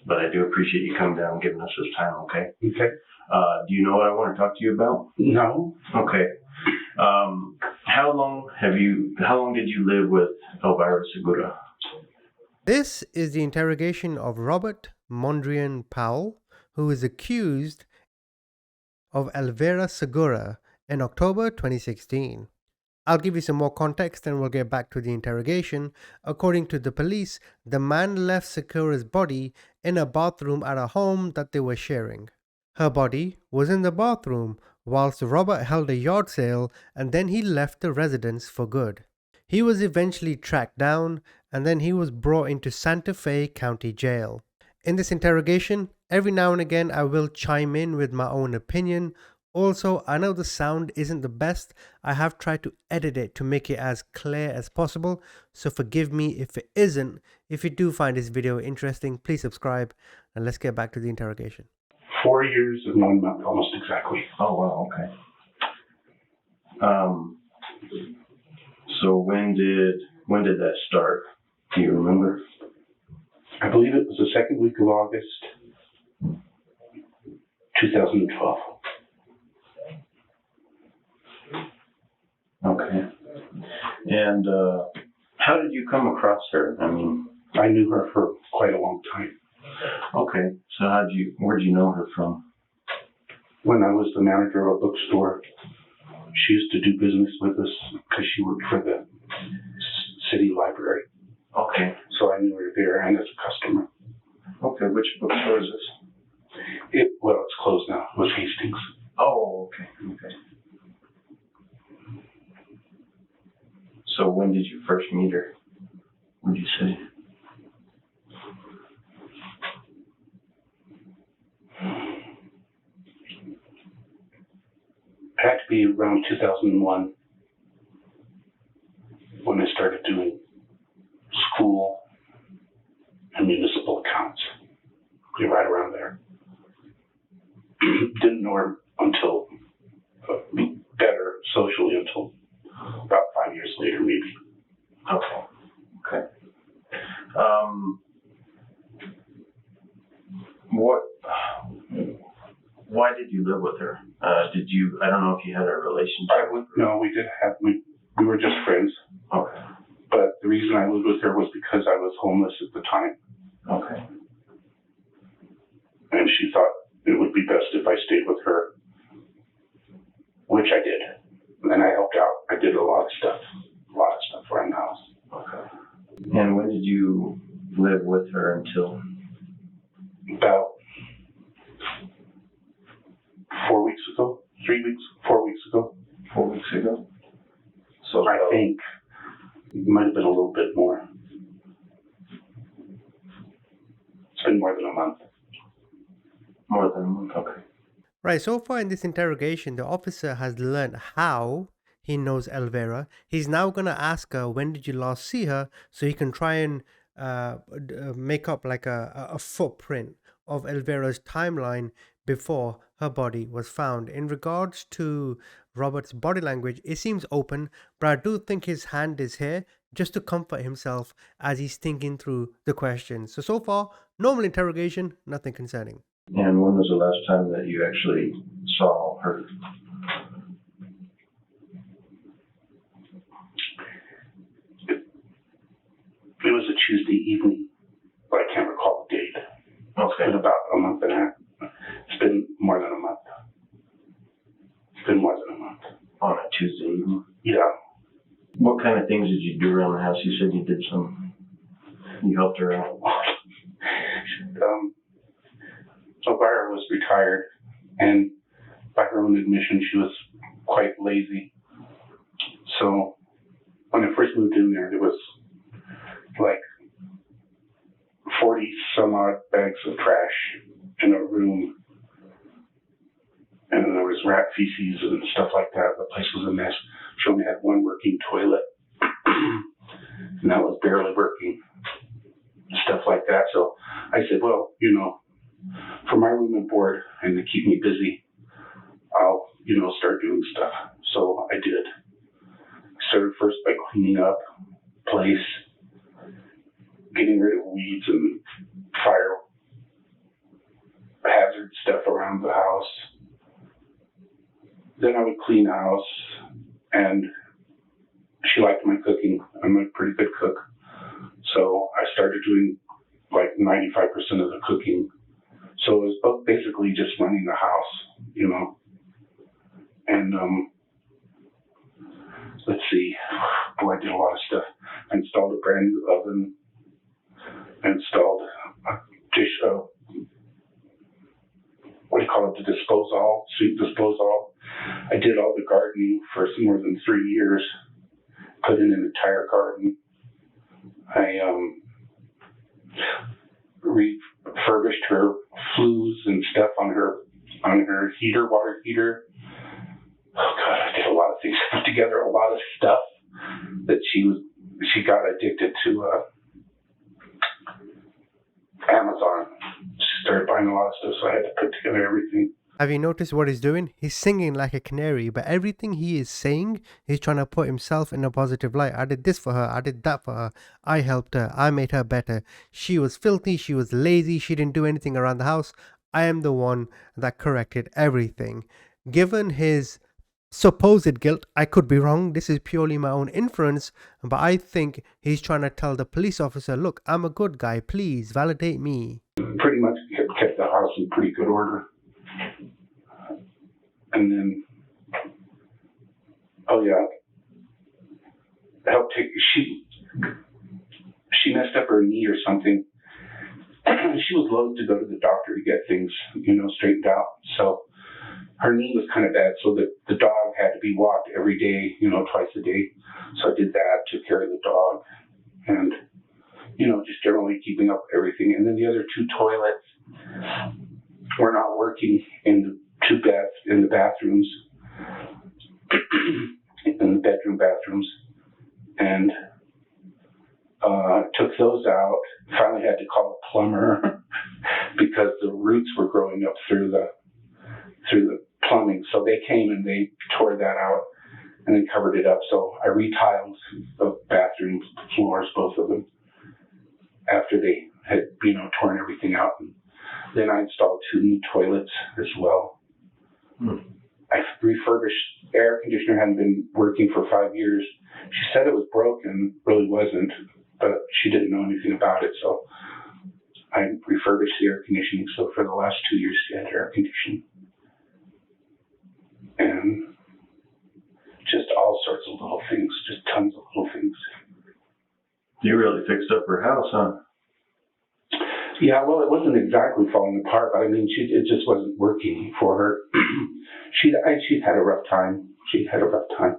but I do appreciate you coming down and giving us this time, okay? Okay. Do you know what I want to talk to you about? No. Okay. How long did you live with Elvira Segura? This is the interrogation of Robert Mondrian Powell, who is accused of Elvira Segura in October 2016. I'll give you some more context and we'll get back to the interrogation. According to the police, the man left Segura's body in a bathroom at a home that they were sharing. Her body was in the bathroom whilst Robert held a yard sale, and then he left the residence for good. He was eventually tracked down and then he was brought into Santa Fe County Jail. In this interrogation, every now and again I will chime in with my own opinion. Also, I know the sound isn't the best. I have tried to edit it to make it as clear as possible, so forgive me if it isn't. If you do find this video interesting, please subscribe, and let's get back to the interrogation. 4 years and 1 month, almost exactly. Oh, wow, okay. So when did that start? Do you remember? I believe it was the second week of August, 2012. Okay. And how did you come across her? I mean, I knew her for quite a long time. Okay. So where did you know her from? When I was the manager of a bookstore, she used to do business with us because she worked for the city library. Okay. So I knew her there and as a customer. Okay. Which bookstore is this? It's closed now. It was Hastings. Oh, okay. Okay. So when did you first meet her? What did you say? It had to be around 2001 when I started doing school and municipal accounts. Right around there. Didn't know her until better socially until about 5 years later, maybe. Okay. Okay. Why did you live with her? I don't know if you had a relationship. No, we were just friends. Okay. But the reason I lived with her was because I was homeless at the time. Okay. And she thought it would be best if I stayed with her, which I did. And then I helped out. I did a lot of stuff around the house. Okay. And when did you live with her until? About 4 weeks ago, 3 weeks, 4 weeks ago. 4 weeks ago? So I think it might have been a little bit more. It's been more than a month. More than a month, okay. Right, so far in this interrogation, the officer has learned how he knows Elvira. He's now going to ask her, when did you last see her? So he can try and make up like a footprint of Elvira's timeline before her body was found. In regards to Robert's body language, it seems open, but I do think his hand is here just to comfort himself as he's thinking through the questions. So far, normal interrogation, nothing concerning. And when was the last time that you actually saw her? It was a Tuesday evening, but I can't recall the date. Okay. It's been about a month and a half. It's been more than a month. It's been more than a month. On a Tuesday evening? Yeah. What kind of things did you do around the house? You said you helped her out. Elvira was retired, and by her own admission, she was quite lazy. So when I first moved in there was like 40 some odd bags of trash in a room. And then there was rat feces and stuff like that. The place was a mess. She only had one working toilet. And that was barely working. Stuff like that. So I said, well, for my room and board and to keep me busy, I'll, start doing stuff. So I did. Started first by cleaning up the place, getting rid of weeds and fire around the house. Then I would clean house, and she liked my cooking. I'm a pretty good cook. So I started doing like 95% of the cooking. So it was basically just running the house, you know. And let's see, boy, I did a lot of stuff. I installed a brand new oven. I installed a dish, what do you call it, the disposal, sweet disposal. I did all the gardening for more than 3 years. Put in an entire garden. I refurbished her flues and stuff on her heater, water heater. Oh God, I did a lot of things. Put together a lot of stuff that she got addicted to Amazon. She started buying a lot of stuff, so I had to put together everything. Have you noticed what he's doing? He's singing like a canary, but everything he is saying, he's trying to put himself in a positive light. I did this for her. I did that for her. I helped her. I made her better. She was filthy. She was lazy. She didn't do anything around the house. I am the one that corrected everything. Given his supposed guilt, I could be wrong. This is purely my own inference, but I think he's trying to tell the police officer, look, I'm a good guy. Please validate me. Pretty much kept the house in pretty good order. And then, oh yeah, she messed up her knee or something. She was loath to go to the doctor to get things, you know, straightened out. So her knee was kind of bad, so the dog had to be walked every day, you know, twice a day. So I did that, took care of the dog, and, you know, just generally keeping up with everything. And then the other 2 toilets were not working in the bathrooms, in the bedroom bathrooms, and took those out. Finally had to call a plumber because the roots were growing up through the plumbing. So they came and they tore that out and then covered it up. So I retiled the bathroom floors, both of them, after they had, you know, torn everything out. And then I installed 2 new toilets as well. I refurbished, air conditioner hadn't been working for 5 years. She said it was broken, really wasn't, but she didn't know anything about it. So I refurbished the air conditioning. So for the last 2 years, she had air conditioning. And just all sorts of little things, just tons of little things. You really fixed up her house, huh? Yeah, well, it wasn't exactly falling apart, but I mean, it just wasn't working for her. She'd had a rough time. She had a rough time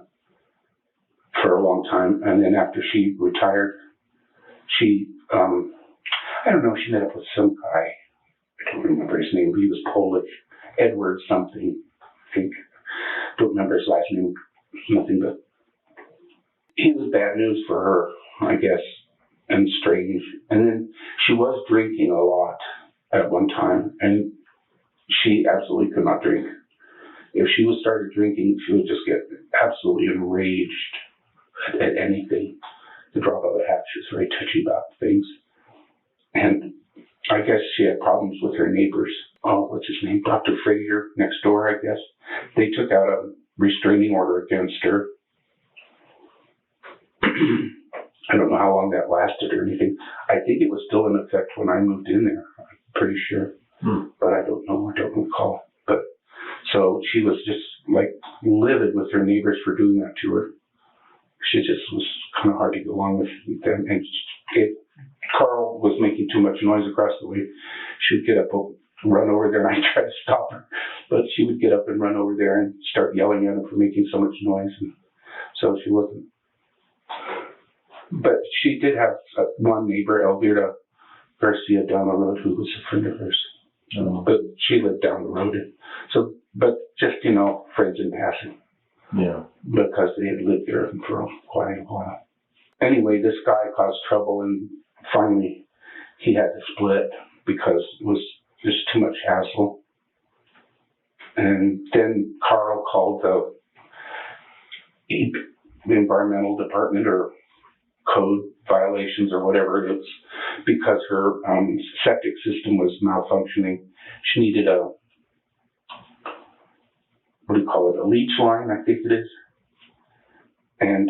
for a long time. And then after she retired, she, I don't know, she met up with some guy. I don't remember his name, but he was Polish. Edward something, I think. Don't remember his last name. Nothing but. He was bad news for her, I guess, and strange. And then she was drinking a lot at one time, and she absolutely could not drink. If she started drinking, she would just get absolutely enraged at anything. The drop of a hat, she was very touchy about things. And I guess she had problems with her neighbors. Oh, what's his name? Dr. Frazier next door, I guess. They took out a restraining order against her. I don't know how long that lasted or anything. I think it was still in effect when I moved in there. I'm pretty sure. But I don't know. I don't recall. But so she was just like livid with her neighbors for doing that to her. She just was kind of hard to get along with them. And Carl was making too much noise across the way. She would get up, run over there, and I tried to stop her. But she would get up and run over there and start yelling at him for making so much noise. And so she wasn't. But she did have one neighbor, Elvira Segura, down the road, who was a friend of hers. But she lived down the road. So, but just, you know, friends in passing. Yeah. Because they had lived there for quite a while. Anyway, this guy caused trouble, and finally he had to split because it was just too much hassle. And then Carl called the environmental department or code violations or whatever it is, because her septic system was malfunctioning. She needed a what do you call it, a leech line, I think it is. And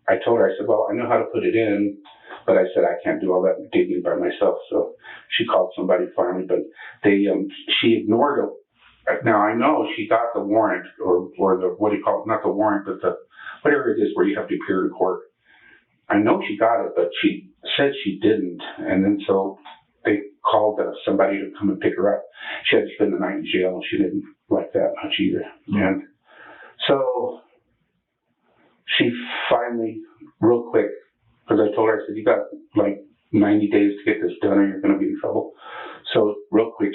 I told her, I said, well, I know how to put it in, but I said, I can't do all that digging by myself. So she called somebody finally, but she ignored it. Now I know she got the warrant or the, what do you call it? Not the warrant, but the, whatever it is where you have to appear in court. I know she got it, but she said she didn't. And then so they called somebody to come and pick her up. She had to spend the night in jail, and she didn't like that much either. And so she finally, real quick, because I told her, I said, you got like 90 days to get this done or you're going to be in trouble. So real quick,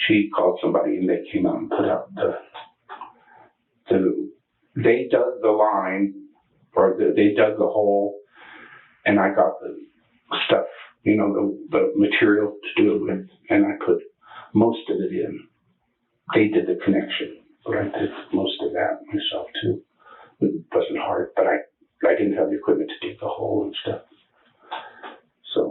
she called somebody and they came out and put out they dug the line, or they dug the hole, and I got the stuff, you know, the material to do it with, and I put most of it in. They did the connection, but I did most of that myself too. It wasn't hard, but I didn't have the equipment to dig the hole and stuff.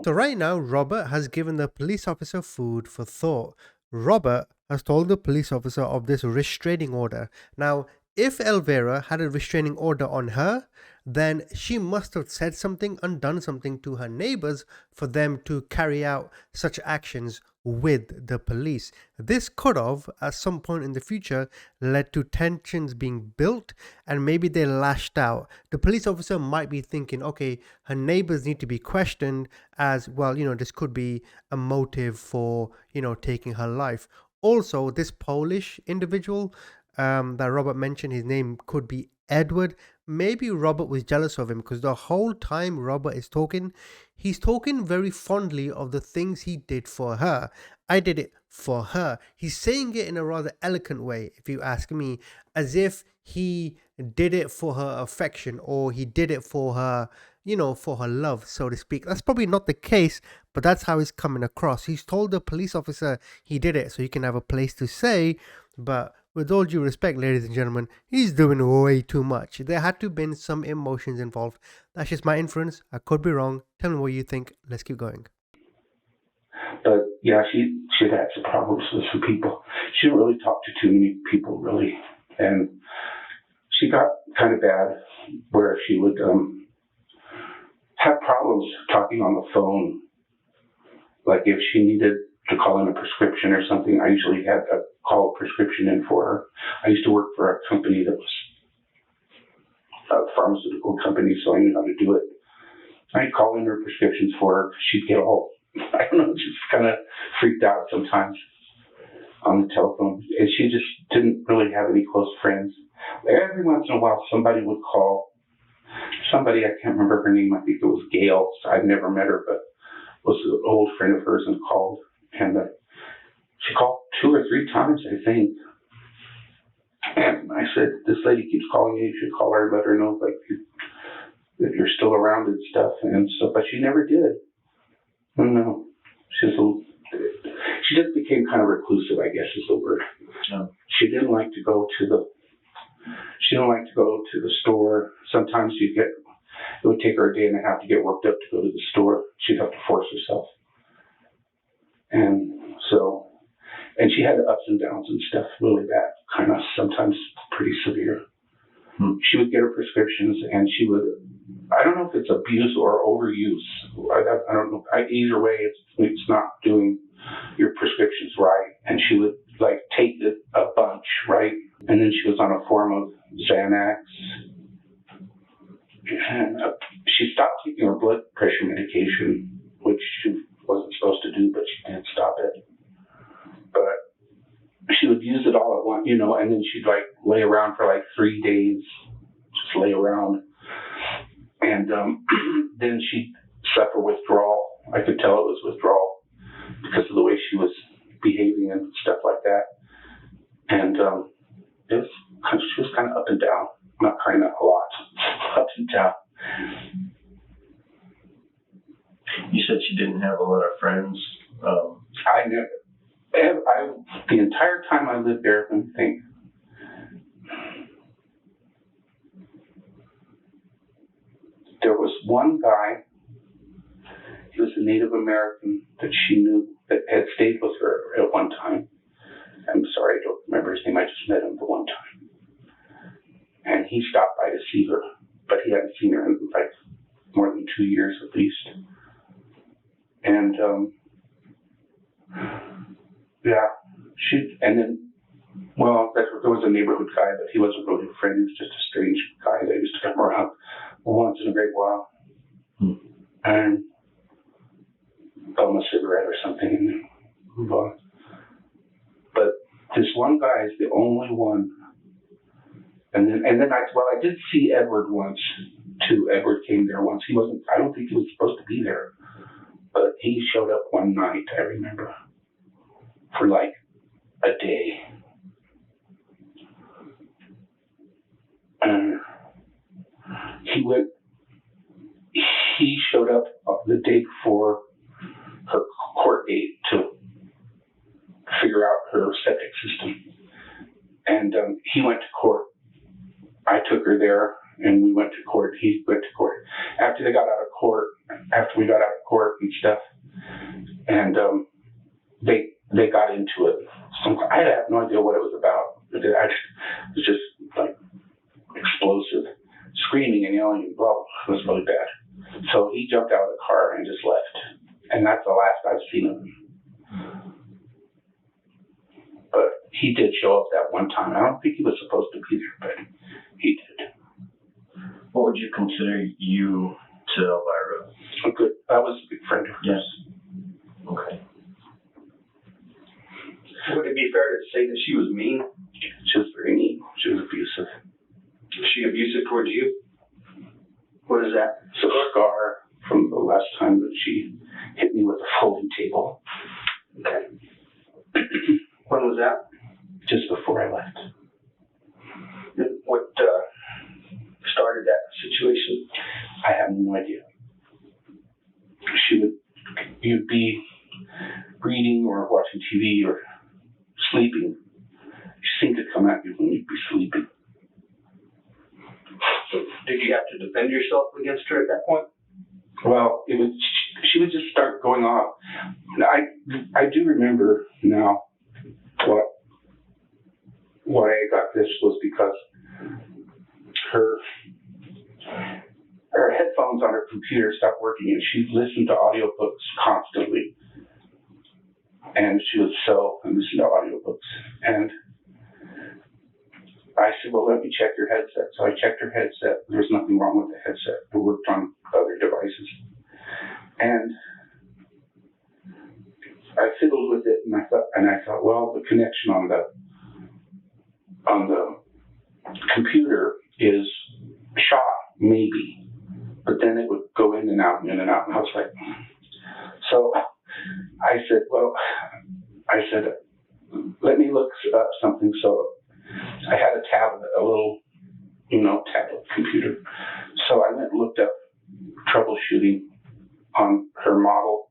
So right now, Robert has given the police officer food for thought. Robert has told the police officer of this restraining order. Now, if Elvira had a restraining order on her, then she must have said something and done something to her neighbors for them to carry out such actions with the police. This could have, at some point in the future, led to tensions being built, and maybe they lashed out. The police officer might be thinking, okay, her neighbors need to be questioned, as well, you know, this could be a motive for, you know, taking her life. Also, this Polish individual that Robert mentioned, his name could be Edward. Maybe Robert was jealous of him, because the whole time Robert is talking, he's talking very fondly of the things he did for her. I did it for her. He's saying it in a rather eloquent way, if you ask me, as if he did it for her affection, or he did it for her, you know, for her love, so to speak. That's probably not the case, but that's how he's coming across. He's told the police officer he did it so he can have a place to say, but with all due respect, ladies and gentlemen, he's doing way too much. There had to have been some emotions involved. That's just my inference. I could be wrong. Tell me what you think. Let's keep going. But yeah, she'd had some problems with some people. She didn't really talk to too many people, really. And she got kind of bad where she would have problems talking on the phone. Like if she needed to call in a prescription or something, I usually had to call a prescription in for her. I used to work for a company that was a pharmaceutical company, so I knew how to do it. I'd call in her prescriptions for her. She'd get all, I don't know, just kind of freaked out sometimes on the telephone. And she just didn't really have any close friends. Every once in a while, somebody would call. Somebody, I can't remember her name, I think it was Gail. I've never met her, but was an old friend of hers and called. And she called 2 or 3 times, I think. And I said, this lady keeps calling you. You should call her and let her know that you're still around and stuff. And so, but she never did. No, she just became kind of reclusive, I guess is the word. Yeah. She didn't like to go to the store. Sometimes it would take her a day and a half to get worked up to go to the store. She'd have to force herself. And so, and she had ups and downs and stuff, really bad, kind of sometimes pretty severe. She would get her prescriptions, and she would, I don't know if it's abuse or overuse. I don't know. Either way, it's not doing your prescriptions right. And she would like take a bunch, right? And then she was on a form of Xanax. And she stopped taking her blood pressure medication, which she wasn't supposed to do, but she did stop it. But she would use it all at once, you know, and then she'd like lay around for like 3 days, just lay around. And then she'd suffer withdrawal. I could tell it was withdrawal because of the way she was behaving and stuff like that. And she was kind of up and down, not kind of a lot, up and down. You said she didn't have a lot of friends. The entire time I lived there, let me think. There was one guy, he was a Native American that she knew that had stayed with her at one time. I'm sorry, I don't remember his name. I just met him the one time. And he stopped by to see her, but he hadn't seen her in like more than 2 years at least. And and then, well, there was a neighborhood guy, but he wasn't really a friend. He was just a strange guy that used to come around once in a great while. And bum a cigarette or something and then move on. But this one guy is the only one. And then I did see Edward once too. Edward came there once. I don't think he was supposed to be there, but he showed up one night, I remember, for like a day. And he showed up the day before her court date to figure out her septic system. And he went to court. I took her there and we went to court. He went to court. After we got out of court and stuff, and they got into it. I have no idea what it was about. It was just like explosive, screaming and yelling and blah, blah. It was really bad. So he jumped out of the car and just left. And that's the last I've seen of him. But he did show up that one time. I don't think he was supposed to be there, but he did. What would you consider you to Elvira? I was a good friend of hers. Yes. Okay. Would it be fair to say that she was mean? She was very mean. She was abusive. Was she abusive towards you? What is that? It's a scar from the last time that she hit me with a folding table. Okay. When was that? Just before I left. What started that situation? I have no idea. You'd be reading or watching TV or sleeping. She seemed to come at you when you'd be sleeping. Did you have to defend yourself against her at that point? Well, she would just start going off. I do remember now why I got this was because her headphones on her computer stopped working and she listened to audiobooks constantly. And she would sew and listen to audiobooks. And I said, well, let me check your headset. So I checked her headset. There was nothing wrong with the headset. It worked on other devices. And I fiddled with it and I thought, well, the connection on the computer is shot, maybe. But then it would go in and out and in and out. And I was like, so I said, let me look up something. So I had a tablet, a little, tablet computer. So I went and looked up troubleshooting on her model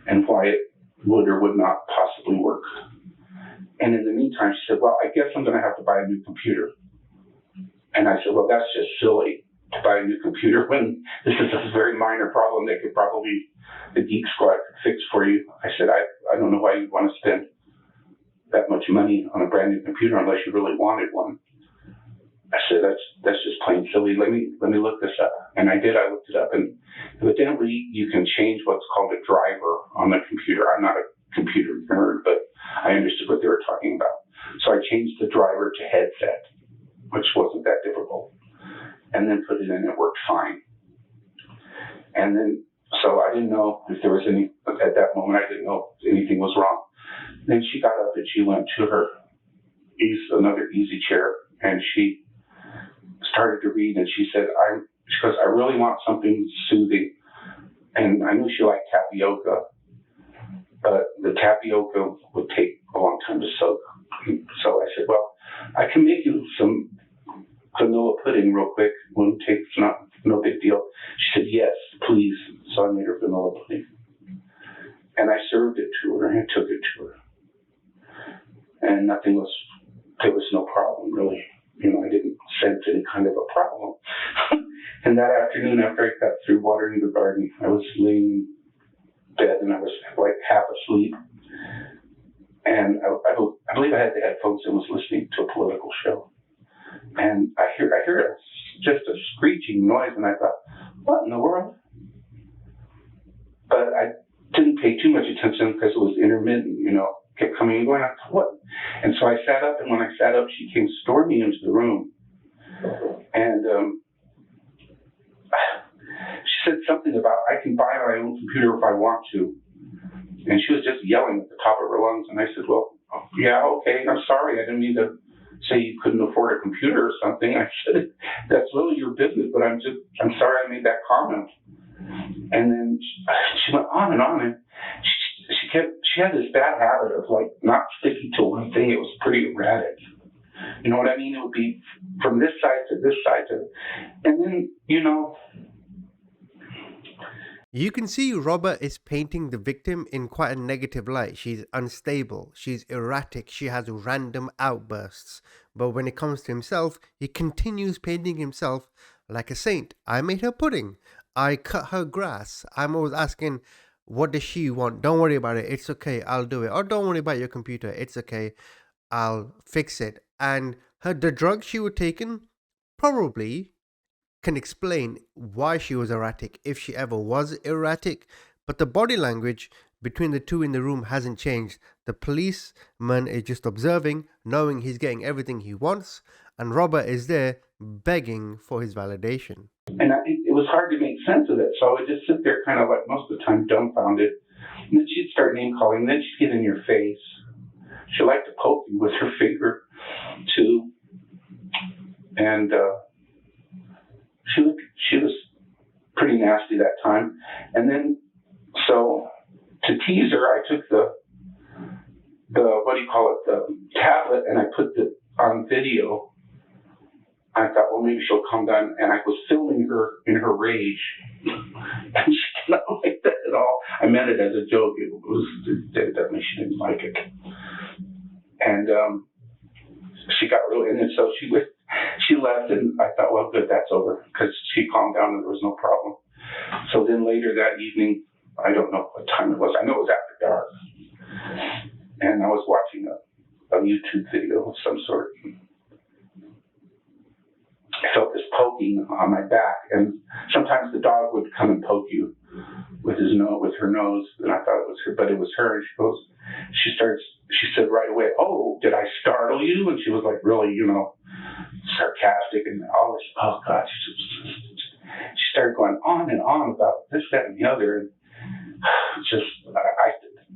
and why it would or would not possibly work. And in the meantime, she said, well, I guess I'm going to have to buy a new computer. And I said, well, that's just silly to buy a new computer when this is a very minor problem that the Geek Squad could fix for you. I said, I don't know why you'd want to spend that much money on a brand new computer unless you really wanted one. I said, that's just plain silly. Let me look this up. And I did. I looked it up, and evidently you can change what's called a driver on the computer. I'm not a computer nerd, but I understood what they were talking about. So I changed the driver to headset, which wasn't that difficult, and then put it in. It worked fine. And then, so I didn't know if there was at that moment, I didn't know if anything was wrong. Then she got up and she went to her another easy chair, and she started to read, and she said, she goes, I really want something soothing. And I knew she liked tapioca, but the tapioca would take a long time to soak. So I said, well, I can make you some vanilla pudding real quick. It's no big deal. She said, yes, please. So I made her vanilla pudding. And I served it to her and took it to her. And there was no problem really. I didn't sense any kind of a problem. And that afternoon, after I got through watering the garden, I was laying in bed and I was like half asleep. And I I believe I had the headphones and was listening to a political show. And I hear just a screeching noise, and I thought, what in the world? But I didn't pay too much attention because it was intermittent, kept coming and going. I thought, what? And so I sat up, and when I sat up, she came storming into the room. And she said something about, I can buy my own computer if I want to. And she was just yelling at the top of her lungs. And I said, well, yeah, okay, I'm sorry. I didn't mean to say you couldn't afford a computer or something. I said, that's really your business, but I'm sorry I made that comment. And then she went on, and she had this bad habit of like not sticking to one thing. It was pretty erratic. You know what I mean? It would be from this side to this side and then, You can see Robert is painting the victim in quite a negative light. She's unstable, she's erratic, she has random outbursts. But when it comes to himself, he continues painting himself like a saint. I made her pudding. I cut her grass. I'm always asking, what does she want? Don't worry about it. It's okay. I'll do it. Or don't worry about your computer. It's okay. I'll fix it. And the drugs she was taking probably can explain why she was erratic, if she ever was erratic. But the body language between the two in the room hasn't changed. The policeman is just observing, knowing he's getting everything he wants, and Robert is there begging for his validation. And it was hard to make sense of it, so I would just sit there kind of like most of the time dumbfounded. And then she'd start name calling, and then she'd get in your face. She liked to poke you with her finger, too. And she was pretty nasty that time. And then, so to tease her, I took the tablet, and I put it on video. I thought, well, maybe she'll calm down. And I was filming her in her rage. And she did not like that at all. I meant it as a joke. It was definitely, she didn't like it. And she got really, and then so she left, and I thought, well, good, that's over, because she calmed down and there was no problem. So then later that evening, I don't know what time it was. I know it was after dark. And I was watching a YouTube video of some sort. I felt this poking on my back, and sometimes the dog would come and poke you with her nose, and I thought it was her, but it was her. And she said right away, oh, did I startle you? And she was like really, sarcastic and all this. Oh God, she started going on and on about this, that, and the other, and just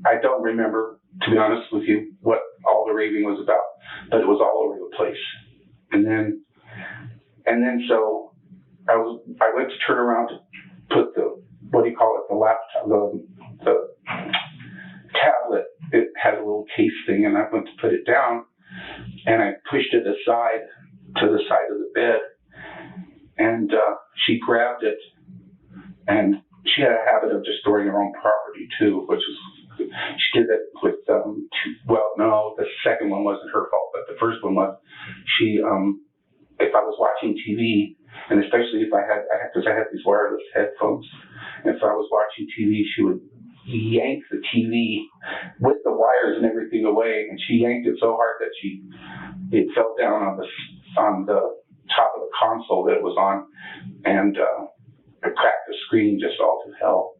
I don't remember, to be honest with you, what all the raving was about, but it was all over the place. And then so I went to turn around to put the laptop, the tablet. It had a little case thing, and I went to put it down, and I pushed it aside to the side of the bed, and she grabbed it, and she had a habit of destroying her own property too, which was, she did that with, no, the second one wasn't her fault, but the first one was, she, if I was watching TV, and especially if because I had these wireless headphones, and if I was watching TV, she would yank the TV with the wires and everything away, and she yanked it so hard that it fell down on the top of the console that it was on, and it cracked the screen just all to hell.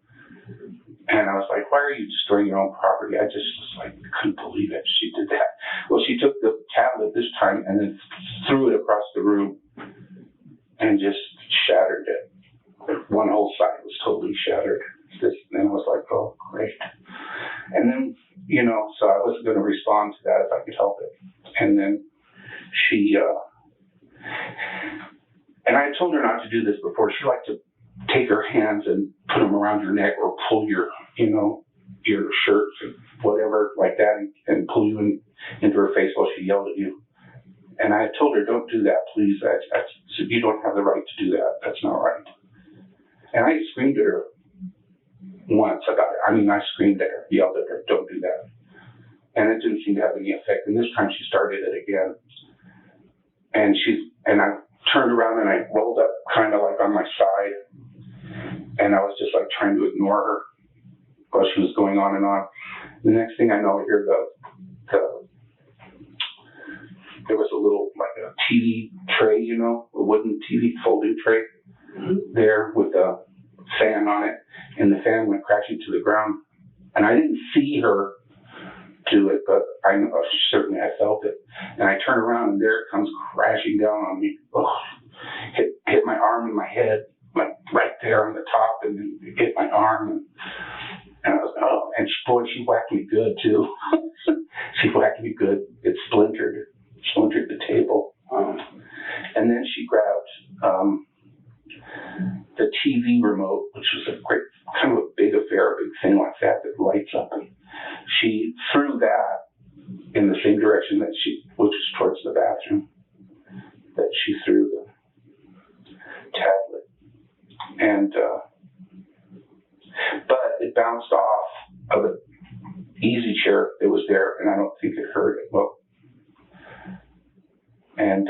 And I was like, why are you destroying your own property? I just was like, couldn't believe it. She did that. Well, she took the tablet this time and then threw it across the room and just shattered it. One whole side was totally shattered. And I was like, oh, great. And then, so I wasn't going to respond to that if I could help it. And then she, and I told her not to do this before. She liked to take her hands and put them around your neck or pull your shirt or whatever like that and pull you into her face while she yelled at you. And I told her, don't do that, please. You don't have the right to do that. That's not right. And I screamed at her once about it. I screamed at her, yelled at her, don't do that. And it didn't seem to have any effect. And this time she started it again. And I turned around and I rolled up kind of like on my side. And I was just like trying to ignore her while she was going on and on. The next thing I know, I hear a TV tray, you know, a wooden TV folding tray there with a fan on it, and the fan went crashing to the ground. And I didn't see her do it, but I know, certainly I felt it. And I turn around, and there it comes crashing down on me. Oh, hit my arm and my head, like right there on the top, and then hit my arm. And I was, oh, and she whacked me good too. She whacked me good. It splintered the table. And then she grabbed the TV remote, which was a great, kind of a big affair, a big thing like that lights up. And she threw that in the same direction that which was towards the bathroom, that she threw the tablet. And, but it bounced off of an easy chair that was there, and I don't think it hurt it. Well, and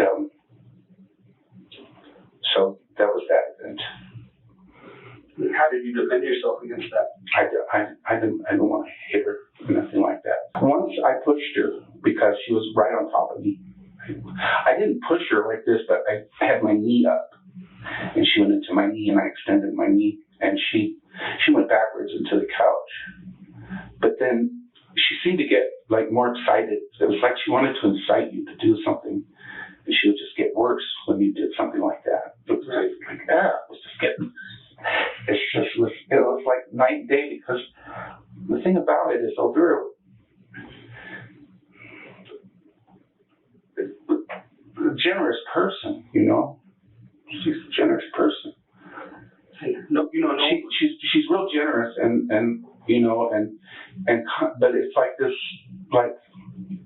so that was that event. How did you defend yourself against that? I didn't want to hit her or nothing like that. Once I pushed her because she was right on top of me. I didn't push her like this, but I had my knee up, and she went into my knee, and I extended my knee, and she went backwards into the couch. But then she seemed to get like more excited. It was like she wanted to incite you to do something, and she would just get worse when you did something like that. It was like that. It was just getting. It's like night and day, because the thing about it is Elvira, a generous person, you know. She's a generous person. No, she's real generous, and you know, but it's like this, like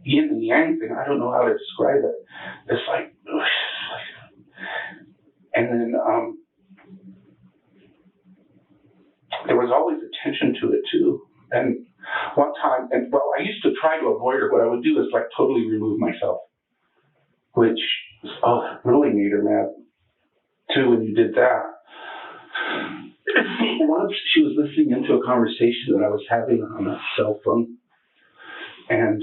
yin and yang thing. I don't know how to describe it. It's like, and then there was always attention to it too. And one time, I used to try to avoid her. What I would do is like totally remove myself, which really made her mad too when you did that. Once she was listening into a conversation that I was having on a cell phone, and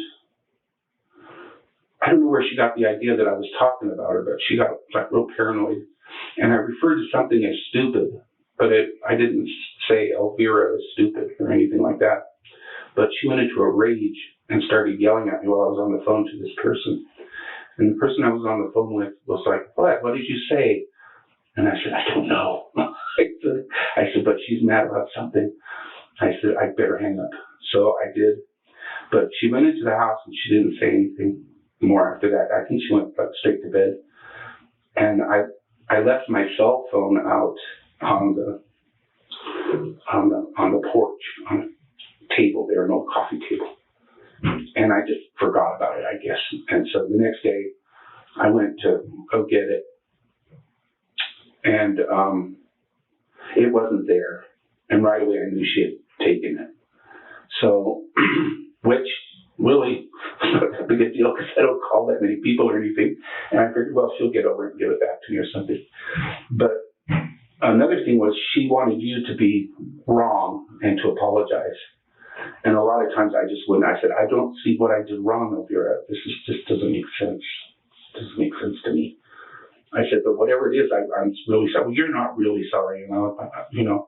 I don't know where she got the idea that I was talking about her, but she got like real paranoid, and I referred to something as stupid, but I didn't say Elvira is stupid or anything like that. But she went into a rage and started yelling at me while I was on the phone to this person, and the person I was on the phone with was like, "What did you say?" And I said, "I don't know." I said, "But she's mad about something." I said, "I better hang up." So I did. But she went into the house and she didn't say anything more after that. I think she went straight to bed. And I left my cell phone out on the porch, on a table there, an old coffee table. And I just forgot about it, I guess. And so the next day I went to go get it. And it wasn't there. And right away I knew she had taken it. So, which really wasn't a big a deal because I don't call that many people or anything. And I figured, well, she'll get over it and give it back to me or something. But another thing was she wanted you to be wrong and to apologize. And a lot of times I just wouldn't. I said, "I don't see what I did wrong, Elvira. This just doesn't make sense. It doesn't make sense to me." I said, "But whatever it is, I'm really sorry." "Well, you're not really sorry, you know,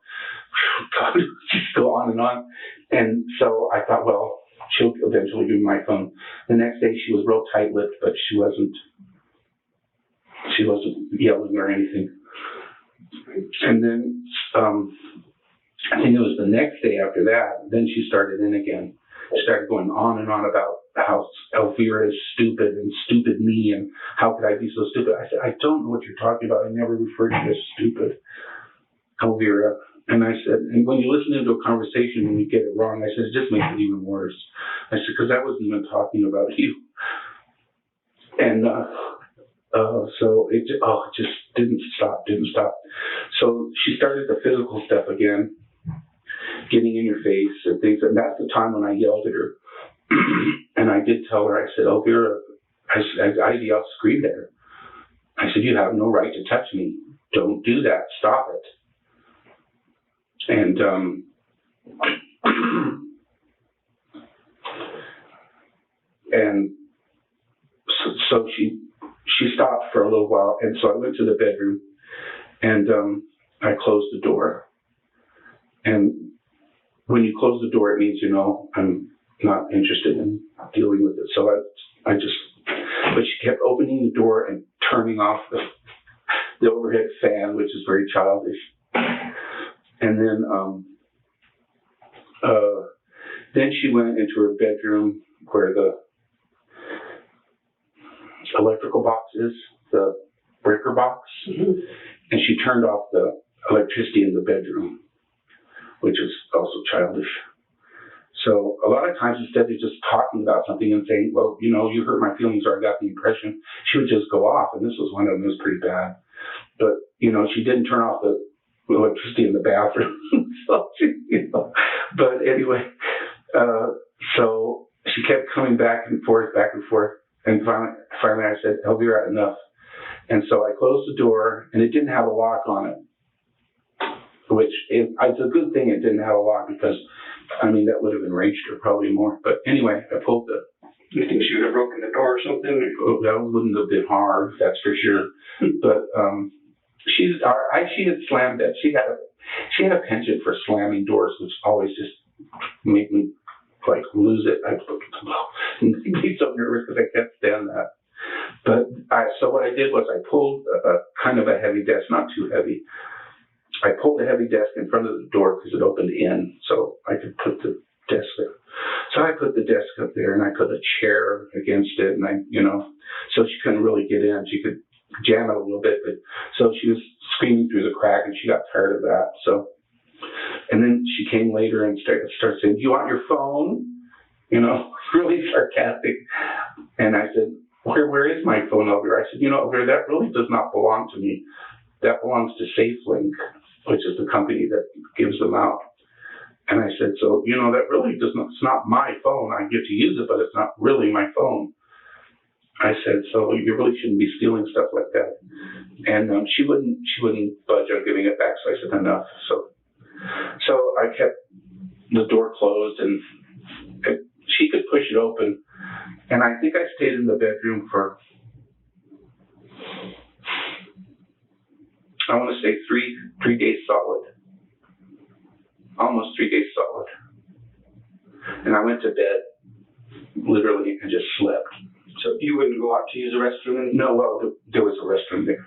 God, just go on and on." And so I thought, well, she'll eventually give me my phone. The next day she was real tight-lipped, but she wasn't yelling or anything. And then I think it was the next day after that, then she started in again. She started going on and on about how Elvira is stupid and stupid me and how could I be so stupid. I said, "I don't know what you're talking about. I never referred to you as stupid, Elvira." And I said, and when you listen into a conversation and you get it wrong, I said, it just makes it even worse. I said, because I wasn't even talking about you. And so it just didn't stop. So she started the physical stuff again, getting in your face and things. And that's the time when I yelled at her. And I did tell her, I said, "Elvira," I yelled, screamed at her. I said, "You have no right to touch me. Don't do that. Stop it." And so she she stopped for a little while, and so I went to the bedroom, and I closed the door. And when you close the door, it means, I'm not interested in dealing with it. So I just, but she kept opening the door and turning off the overhead fan, which is very childish. And then she went into her bedroom where the electrical box is, the breaker box, and she turned off the electricity in the bedroom, which is also childish. So a lot of times, instead of just talking about something and saying, well, you hurt my feelings, or I got the impression, she would just go off. And this was one of them. It was pretty bad. But, she didn't turn off the electricity in the bathroom. So but anyway, so she kept coming back and forth. And finally I said, Elvira, enough. And so I closed the door, and it didn't have a lock on it, which it's a good thing it didn't have a lock, because, that would have enraged her probably more. But anyway, I pulled the... You think she would have broken the door or something? That wouldn't have been hard, that's for sure. But she had slammed it. She had a penchant for slamming doors, which always just made me lose it. I made me so nervous because I can't stand that. But so what I did was I pulled a kind of a heavy desk, not too heavy. I pulled a heavy desk in front of the door because it opened in, so I could put the desk there. So I put the desk up there, and I put a chair against it, and so she couldn't really get in. She could jam it a little bit, but so she was screaming through the crack, and she got tired of that. So, and then she came later and started saying, "Do you want your phone?" Really sarcastic. And I said, Where is my phone, Elvira? I said, Elvira, that really does not belong to me. That belongs to SafeLink, which is the company that gives them out. And I said, so, that really it's not my phone. I get to use it, but it's not really my phone. I said, so you really shouldn't be stealing stuff like that. And she wouldn't budge on giving it back. So I said, enough. So I kept the door closed, and she could push it open. And I think I stayed in the bedroom for, I want to say three days solid. Almost 3 days solid. And I went to bed, literally, and just slept. So you wouldn't go out to use the restroom? No, well, there was a restroom there.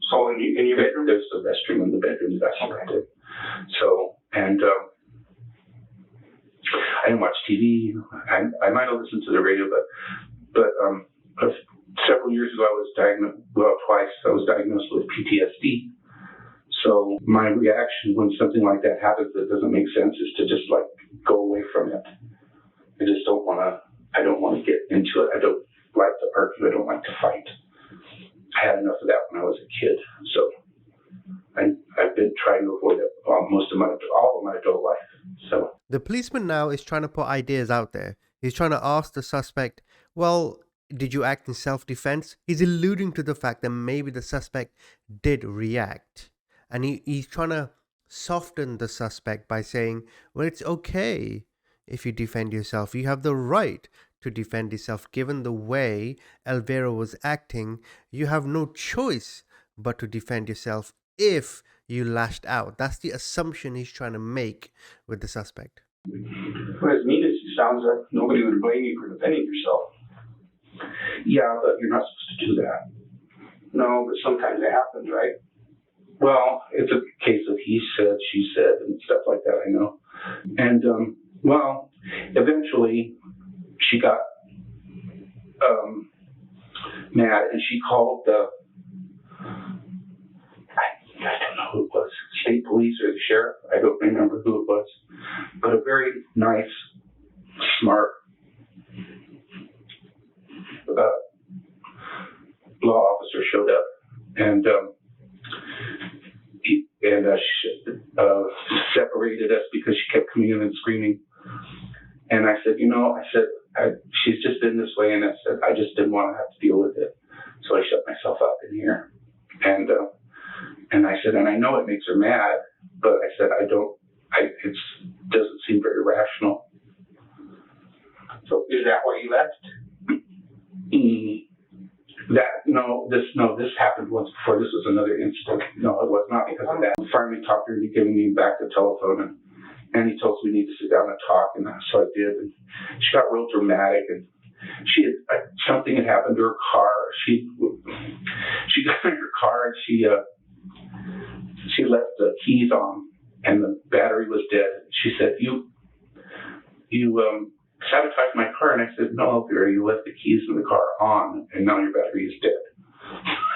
So in your bedroom? There's a restroom in the bedroom that I slept in. So, and I didn't watch TV. I might have listened to the radio, but several years ago I was diagnosed, twice I was diagnosed with PTSD. So my reaction when something like that happens that doesn't make sense is to just go away from it. I just don't want to get into it. I don't like to argue. I don't like to fight. I had enough of that when I was a kid. So I've been trying to avoid it all of my adult life. So the policeman now is trying to put ideas out there. He's trying to ask the suspect, well, did you act in self-defense? He's alluding to the fact that maybe the suspect did react. And he's trying to soften the suspect by saying, well, it's okay if you defend yourself. You have the right to defend yourself. Given the way Elvira was acting, you have no choice but to defend yourself if you lashed out. That's the assumption he's trying to make with the suspect. Well, as mean as it sounds, like nobody would blame you for defending yourself. Yeah, but you're not supposed to do that. No, but sometimes it happens, right? Well, it's a case of he said, she said, and stuff like that, I know. And, eventually she got mad, and she called I don't know who it was, state police or the sheriff. I don't remember who it was. But a very nice, smart law officer showed up, and separated us because she kept coming in and screaming. And I said, she's just been this way, and I said, I just didn't want to have to deal with it. So I shut myself up in here. And I said, and I know it makes her mad, but I said, it doesn't seem very rational. So is that why you left? This happened once before. This was another incident. No, it was not because of that. Finally talked her into giving me back the telephone, and he told us we need to sit down and talk, and so I did. And she got real dramatic, and something had happened to her car. She got in her car and she left the keys on, and the battery was dead. She said, "You sabotaged my car," and I said, "No, Elvira, you left the keys in the car on, and now your battery is dead."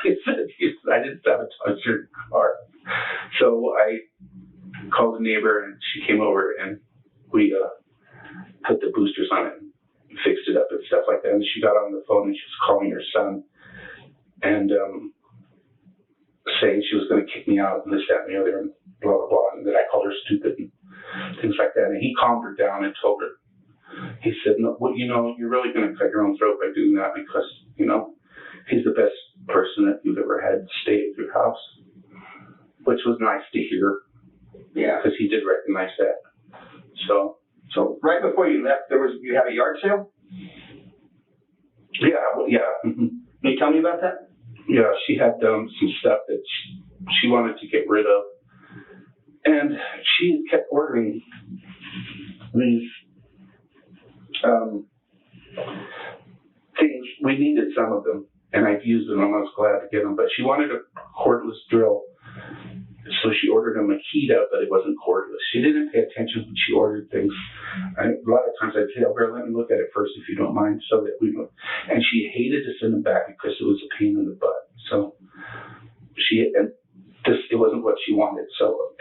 I said, "I didn't sabotage your car." So I called a neighbor, and she came over, and we put the boosters on it and fixed it up and stuff like that. And she got on the phone, and she was calling her son and saying she was going to kick me out and this, that, and the other, and blah, blah, blah, and that I called her stupid and things like that. And he calmed her down and told her, he said, "No, well, you're really going to cut your own throat by doing that, because, he's the best person that you've ever had stay at your house," which was nice to hear. Yeah. Because he did recognize that. So right before you left, you had a yard sale? yeah. Can you tell me about that? Yeah, she had some stuff that she wanted to get rid of. And she kept ordering these things. We needed some of them, and I've used them, and I was glad to get them. But she wanted a cordless drill, so she ordered a Makita, but it wasn't cordless. She didn't pay attention when she ordered things. A lot of times I'd say, "Elvira, let me look at it first, if you don't mind," so that we know. And she hated to send them back because it was a pain in the butt. So it wasn't what she wanted. So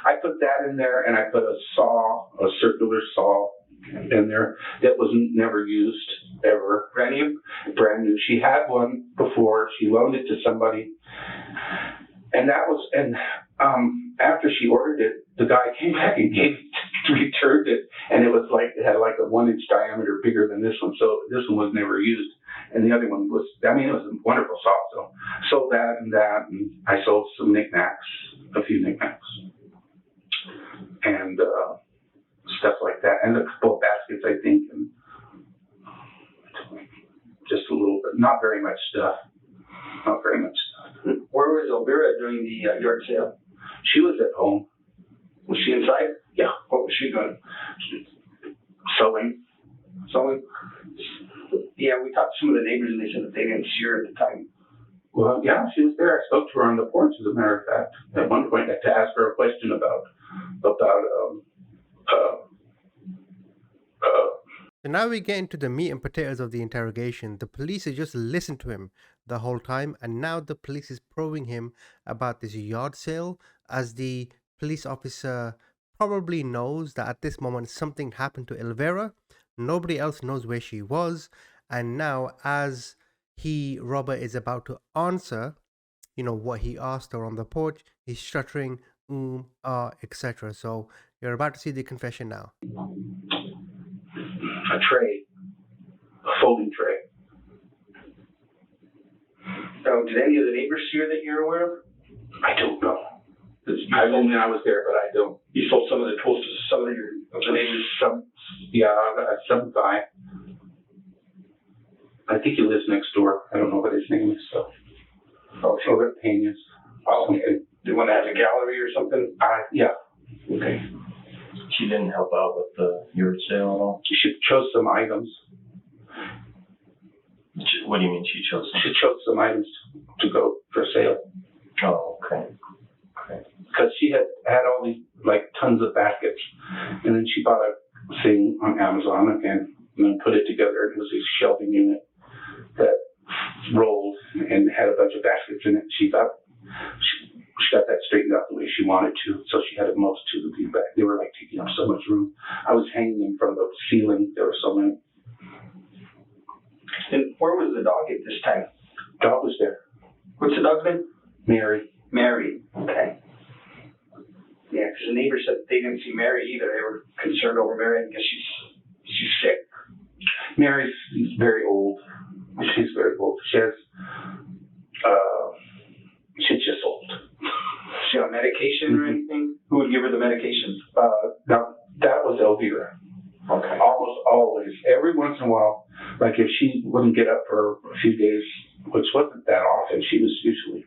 I put that in there, and I put a circular saw in there that was never used ever. Brand new. She had one before. She loaned it to somebody, and after she ordered it, the guy came back and returned it, and it had like a 1-inch diameter bigger than this one. So this one was never used, and the other one was. It was a wonderful saw. So sold that, and I sold some a few knickknacks, and stuff like that, and a couple of baskets, I think, and just a little bit, not very much stuff. Where was Elvira during the yard sale? She was at home. Was she inside? Yeah. What was she doing? Sewing. Yeah, we talked to some of the neighbors, and they said that they didn't see her at the time. Well, yeah, she was there. I spoke to her on the porch, as a matter of fact. At one point, I had to ask her a question about So now we get into the meat and potatoes of the interrogation. The police had just listened to him the whole time, and now the police is probing him about this yard sale, as the police officer probably knows that at this moment something happened to Elvira. Nobody else knows where she was, and now as Robert is about to answer, what he asked her on the porch, he's stuttering, etc. So you're about to see the confession now. a folding tray. So did any of the neighbors see her that you're aware of? I don't know. I was there, but I don't. You sold some of the tools to some of the neighbors? Some guy. I think he lives next door. I don't know what his name is, so. Oh, sure. Over at Pena's. Oh, okay. The one that has a gallery or something? Yeah. Okay. She didn't help out with the yard sale at all? She chose some items. What do you mean she chose some? She chose some items to go for sale. Oh, okay. Because she had all these, tons of baskets. And then she bought a thing on Amazon and then put it together. It was a shelving unit that rolled and had a bunch of baskets in it. She thought she got that straightened out the way she wanted to. So she had a multitude of these bags. They were taking up so much room. I was hanging them from the ceiling. There were so many. And where was the dog at this time? Dog was there. What's the dog's name? Mary. Mary. Okay. Yeah, because the neighbors said they didn't see Mary either. They were concerned over Mary because she's sick. Mary's very old. She's very old. She's just old. Is she on medication or anything? Who would give her the medication? Now, that was Elvira. Okay. Almost always. Every once in a while, like if she wouldn't get up for a few days, which wasn't that often, she was usually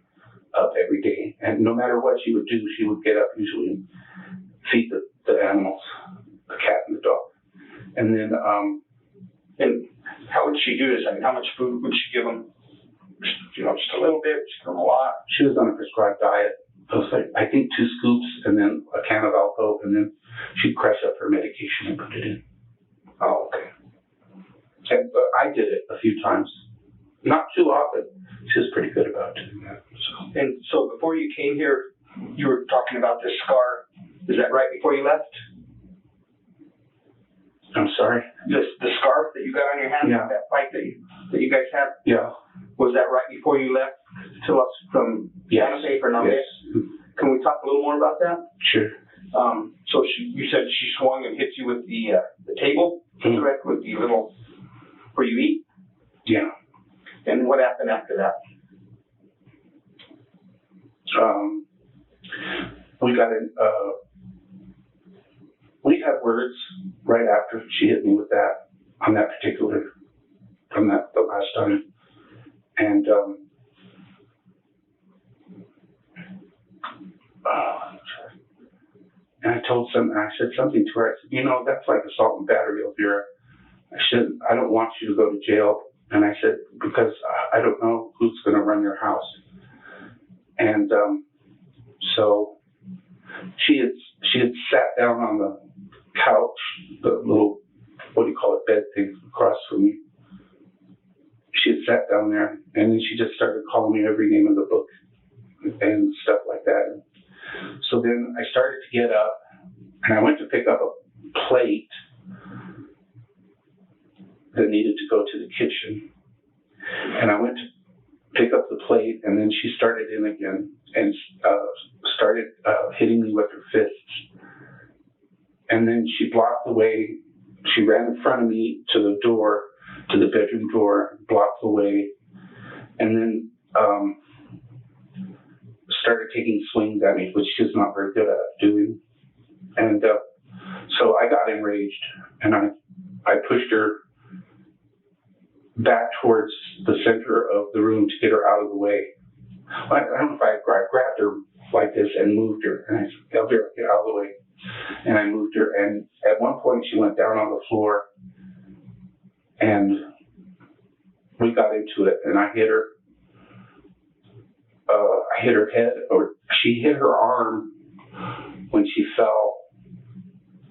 up every day. And no matter what she would do, she would get up usually and feed the animals, the cat and the dog. And then, And how would she do this? I mean, how much food would she give them? Just a little bit, just give them a lot. she was on a prescribed diet. It was like, I think 2 scoops and then a can of Alpo, and then she'd crush up her medication and put it in. Oh, okay. And, I did it a few times. Not too often. She was pretty good about doing that. So. And so before you came here, you were talking about this scar. Is that right before you left? I'm sorry? The scarf that you got on your hand, Yeah. that fight that you guys had, Yeah. was that right before you left to us from Santa Fe for Nambe? Yes. Can we talk a little more about that? Sure. So you said she swung and hit you with the table, correct? With the little, where you eat? Yeah. And what happened after that? We got in, we had words right after she hit me with that, on that particular, from the last time. And, and I said something to her. I said, that's like assault and battery, Elvira. I don't want you to go to jail. And I said, because I don't know who's going to run your house. And, so she had sat down on the couch, the little, what do you call it, bed thing across from me. She had sat down there, and then she just started calling me every name in the book and stuff like that. So then I started to get up, and I went to pick up a plate that needed to go to the kitchen. And I went to pick up the plate, and then she started in again and started hitting me with her fists. And then she blocked the way. She ran in front of me to the door, to the bedroom door, blocked the way, and then started taking swings at me, which she's not very good at doing. And so I got enraged, and I pushed her back towards the center of the room to get her out of the way. I don't know if I grabbed her like this and moved her, and I said, Elvira, get out of the way. And I moved her, and at one point she went down on the floor, and we got into it, and I hit her. I hit her head, or she hit her arm when she fell,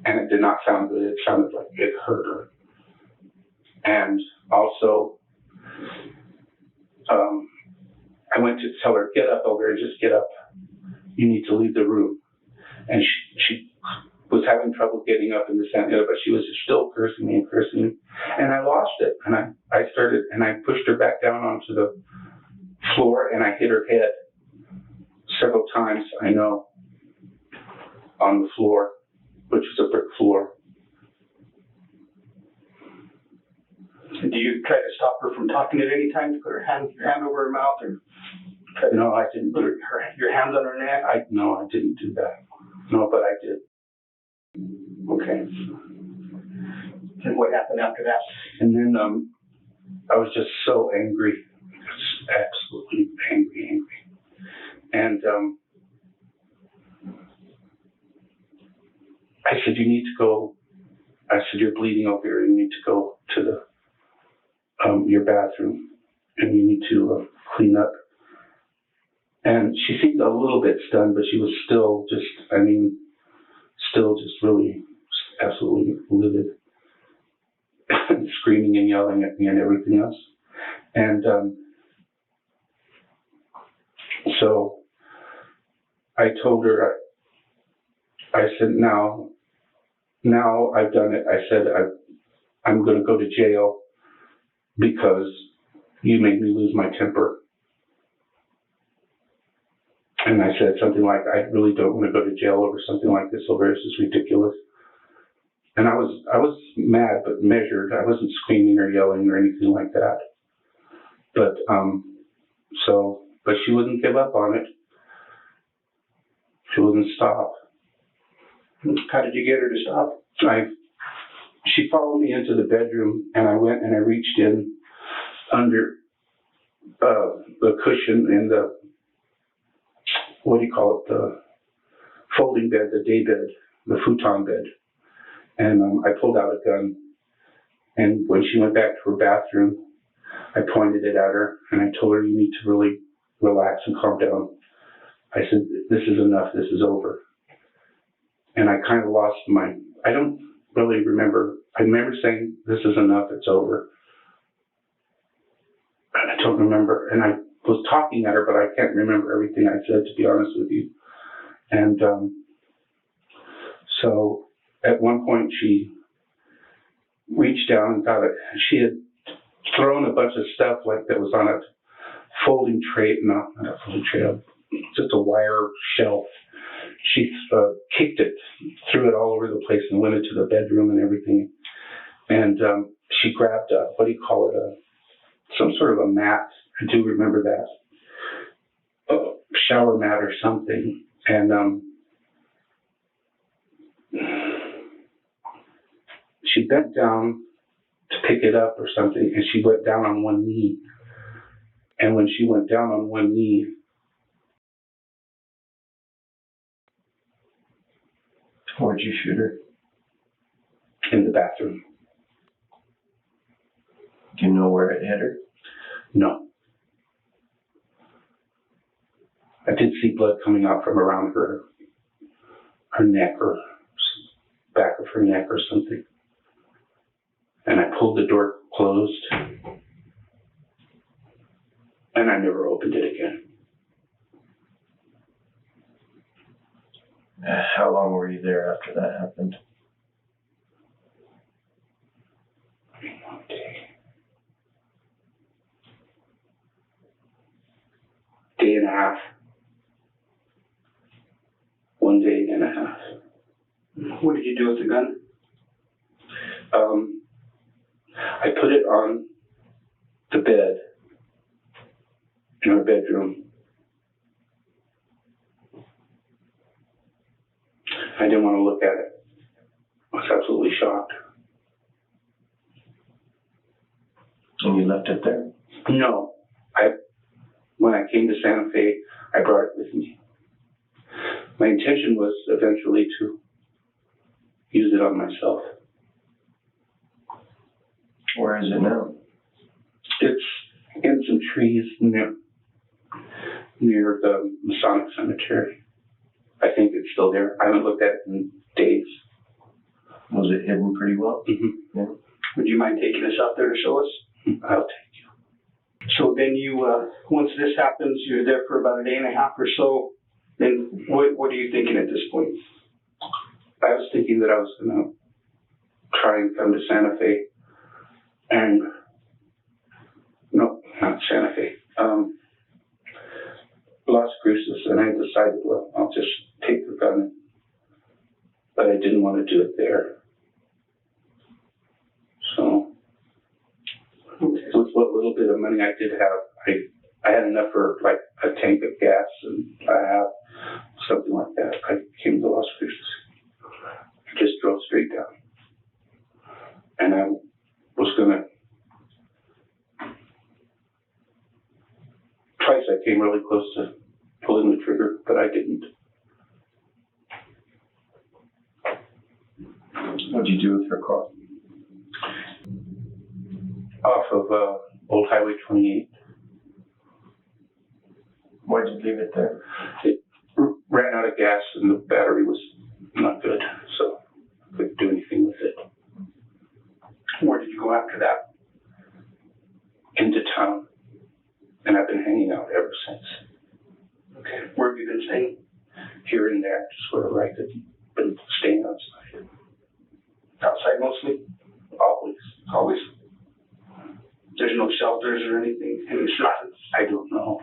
and it did not sound good. It sounded like it hurt her. And also, I went to tell her, get up, Elvira, just get up. You need to leave the room. And she was having trouble getting up in the center, but she was still cursing me. And I lost it. And I pushed her back down onto the floor, and I hit her head several times, I know, on the floor, which was a brick floor. Do you try to stop her from talking at any time? To put your hand over her mouth, or No, I didn't. put your hands on her neck? No, I didn't do that. No, but I did. Okay. And what happened after that? And then I was just so angry, just absolutely angry. And I said, you need to go. I said, you're bleeding over here. You need to go to the your bathroom, and you need to clean up. And she seemed a little bit stunned, but she was still just really absolutely livid, screaming and yelling at me and everything else. And so I told her, I said, now I've done it. I said, I'm going to go to jail because you made me lose my temper. And I said something like, I really don't want to go to jail over something like this. Over this is ridiculous. And I was mad, but measured. I wasn't screaming or yelling or anything like that. But but she wouldn't give up on it. She wouldn't stop. How did you get her to stop? she followed me into the bedroom, and I went and I reached in under the cushion in the, what do you call it, the folding bed, the day bed, the futon bed. And I pulled out a gun. And when she went back to her bathroom, I pointed it at her, and I told her, you need to really relax and calm down. I said, this is enough, this is over. And I kind of lost I don't really remember. I remember saying, this is enough, it's over. And I don't remember. And I was talking at her, but I can't remember everything I said, to be honest with you. And so at one point she reached down and got it. She had thrown a bunch of stuff like that was on a folding tray, not a folding tray, just a wire shelf. She kicked it, threw it all over the place, and went into the bedroom and everything. And she grabbed what do you call it, some sort of a mat. I do remember that, a shower mat or something. And she bent down to pick it up or something, and she went down on one knee. And when she went down on one knee, where'd you shoot her? in the bathroom. Do you know where it hit her? No. I did see blood coming out from around her neck or back of her neck or something. And I pulled the door closed, and I never opened it again. How long were you there after that happened? One day. Day and a half. One day and a half. What did you do with the gun? I put it on the bed in our bedroom. I didn't want to look at it. I was absolutely shocked. And you left it there? No. When I came to Santa Fe, I brought it with me. My intention was eventually to use it on myself. Where is it now? It's in some trees near the Masonic Cemetery. I think it's still there. I haven't looked at it in days. Was it hidden pretty well? Mm-hmm. Yeah. Would you mind taking us out there to show us? I'll take you. So then you, once this happens, you're there for about a day and a half or so. Then what are you thinking at this point? I was thinking that I was going to try and come to Santa Fe. And, no, not Santa Fe. Las Cruces. And I decided, well, I'll just take the gun. But I didn't want to do it there. So, with what little bit of money I did have, I had enough for like a tank of gas and I have something like that. I came to Las Cruces. I just drove straight down. And I was gonna, twice I came really close to pulling the trigger, but I didn't. What'd you do with her car? Off of Old Highway 28. Why'd you leave it there? It ran out of gas and the battery was not good, so I couldn't do anything with it. Where did you go after that? Into town, and I've been hanging out ever since. Okay. Where have you been staying? Here and there, just wherever I could, been staying outside. Outside mostly? Always. Always. There's no shelters or anything? Any assistance? I don't know.